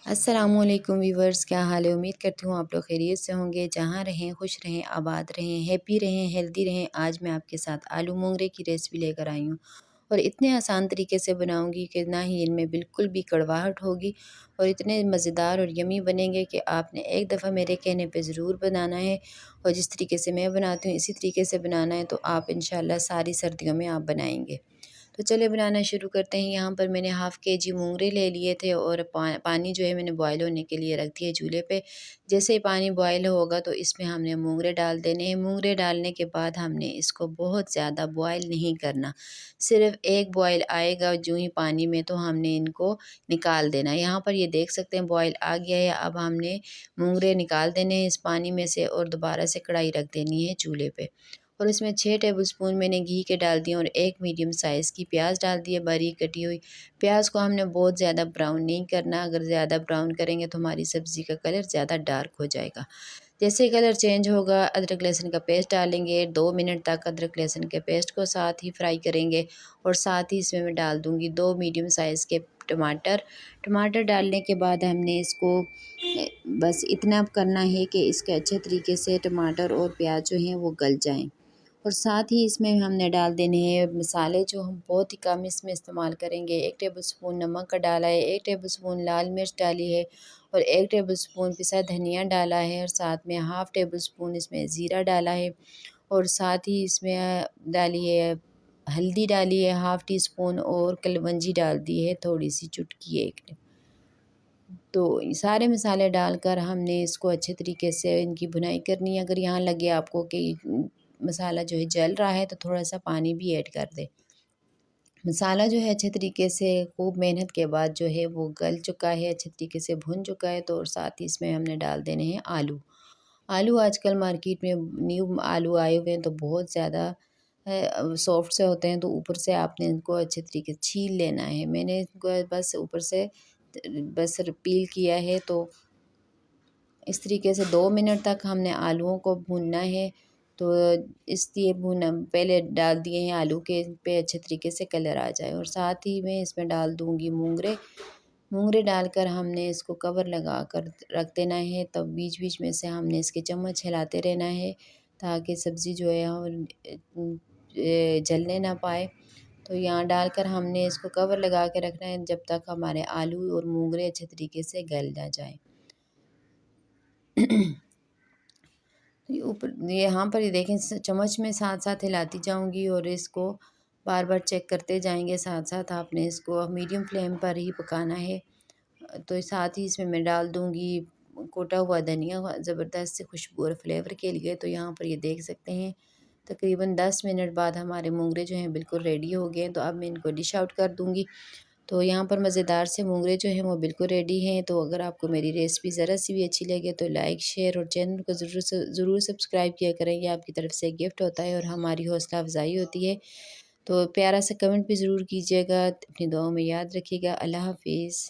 अस्सलामुअलैकुम वीवर्स, क्या हाल है। उम्मीद करती हूँ आप लोग खैरियत से होंगे। जहाँ रहें खुश रहें, आबाद रहें, हैप्पी रहें, हेल्दी रहें। आज मैं आपके साथ आलू मोंगरे की रेसिपी लेकर आई हूँ और इतने आसान तरीके से बनाऊंगी कि ना ही इनमें बिल्कुल भी कड़वाहट होगी और इतने मज़ेदार और यमी बनेंगे कि आपने एक दफ़ा मेरे कहने पे ज़रूर बनाना है। और जिस तरीके से मैं बनाती हूँ इसी तरीके से बनाना है तो आप इंशाल्लाह सारी सर्दियों में आप बनाएंगे। तो चलिए बनाना शुरू करते हैं। यहाँ पर मैंने हाफ़ केजी मोंगरे ले लिए थे और पानी जो है मैंने बॉयल होने के लिए रख दिया चूल्हे पे। जैसे ही पानी बॉयल होगा तो इसमें हमने मोंगरे डाल देने हैं। मोंगरे डालने के बाद हमने इसको बहुत ज़्यादा बॉयल नहीं करना, सिर्फ़ एक बॉयल आएगा जूँ ही पानी में तो हमने इनको निकाल देना है। यहाँ पर ये देख सकते हैं बॉयल आ गया है। अब हमने मोंगरे निकाल देने हैं इस पानी में से और दोबारा से कढ़ाई रख देनी है चूल्हे पे। और इसमें 6 टेबलस्पून मैंने घी के डाल दिए और एक मीडियम साइज़ की प्याज डाल दी है बारीक कटी हुई। प्याज को हमने बहुत ज़्यादा ब्राउन नहीं करना, अगर ज़्यादा ब्राउन करेंगे तो हमारी सब्ज़ी का कलर ज़्यादा डार्क हो जाएगा। जैसे ही कलर चेंज होगा अदरक लहसुन का पेस्ट डालेंगे। 2 मिनट तक अदरक लहसुन के पेस्ट को साथ ही फ्राई करेंगे और साथ ही इसमें मैं डाल दूँगी 2 मीडियम साइज़ के टमाटर। टमाटर डालने के बाद हमने इसको बस इतना करना है कि इसके अच्छे तरीके से टमाटर और प्याज जो हैं वो गल जाएँ। और साथ ही इसमें हमने डाल देने हैं मसाले जो हम बहुत ही कम इसमें इस्तेमाल करेंगे। 1 टेबलस्पून नमक का डाला है, 1 टेबलस्पून लाल मिर्च डाली है और 1 टेबलस्पून पिसा धनिया डाला है और साथ में हाफ़ टेबलस्पून इसमें ज़ीरा डाला है और साथ ही इसमें डाली है हल्दी डाली है हाफ़ टी स्पून और कलवंजी डाल दी है थोड़ी-सी चुटकी 1 ने। तो ये सारे मसाले डालकर हमने इसको अच्छे तरीके से इनकी भुनाई करनी है। अगर यहाँ लगे आपको कि मसाला जो है जल रहा है तो थोड़ा-सा पानी भी ऐड कर दें। मसाला जो है अच्छे तरीके से खूब मेहनत के बाद जो है वो गल चुका है, अच्छे तरीके से भुन चुका है। तो और साथ ही इसमें हमने डाल देने हैं आलू। आलू आजकल मार्केट में न्यू आलू आए हुए हैं तो बहुत ज़्यादा सॉफ्ट से होते हैं तो ऊपर से आपने इनको अच्छे तरीके से छील लेना है। मैंने इनको बस ऊपर से बस पील किया है। तो इस तरीके से 2 मिनट तक हमने आलूओं को भूनना है। तो इसलिए भूना पहले डाल दिए हैं आलू के पे अच्छे तरीके से कलर आ जाए और साथ ही मैं इसमें डाल दूँगी मोंगरे। मोंगरे डालकर हमने इसको कवर लगा कर रख देना है। तब बीच-बीच में से हमने इसके चम्मच हिलाते रहना है ताकि सब्ज़ी जो है जलने ना पाए। तो यहाँ डालकर हमने इसको कवर लगा के रखना है जब तक हमारे आलू और मोंगरे अच्छे तरीके से गल ना जाएँ। ये ऊपर यहाँ पर ये देखें चम्मच में साथ-साथ हिलाती जाऊँगी और इसको बार-बार चेक करते जाएँगे साथ-साथ आपने इसको मीडियम फ्लेम पर ही पकाना है। तो साथ ही इसमें मैं डाल दूँगी कोटा हुआ धनिया ज़बरदस्त से खुशबू और फ्लेवर के लिए। तो यहाँ पर ये देख सकते हैं तकरीबन 10 मिनट बाद हमारे मोंगरे जो हैं बिल्कुल रेडी हो गए हैं। तो अब मैं इनको डिश आउट कर दूँगी। तो यहाँ पर मज़ेदार से मोंगरे जो हैं वो बिल्कुल रेडी हैं। तो अगर आपको मेरी रेसिपी ज़रा-सी भी अच्छी लगे तो लाइक, शेयर और चैनल को ज़रूर सब्सक्राइब किया करें। ये आपकी तरफ से गिफ्ट होता है और हमारी हौसला अफ़ज़ाई होती है। तो प्यारा सा कमेंट भी ज़रूर कीजिएगा। अपनी दुआओं में याद रखिएगा। अल्लाह हाफ़िज़।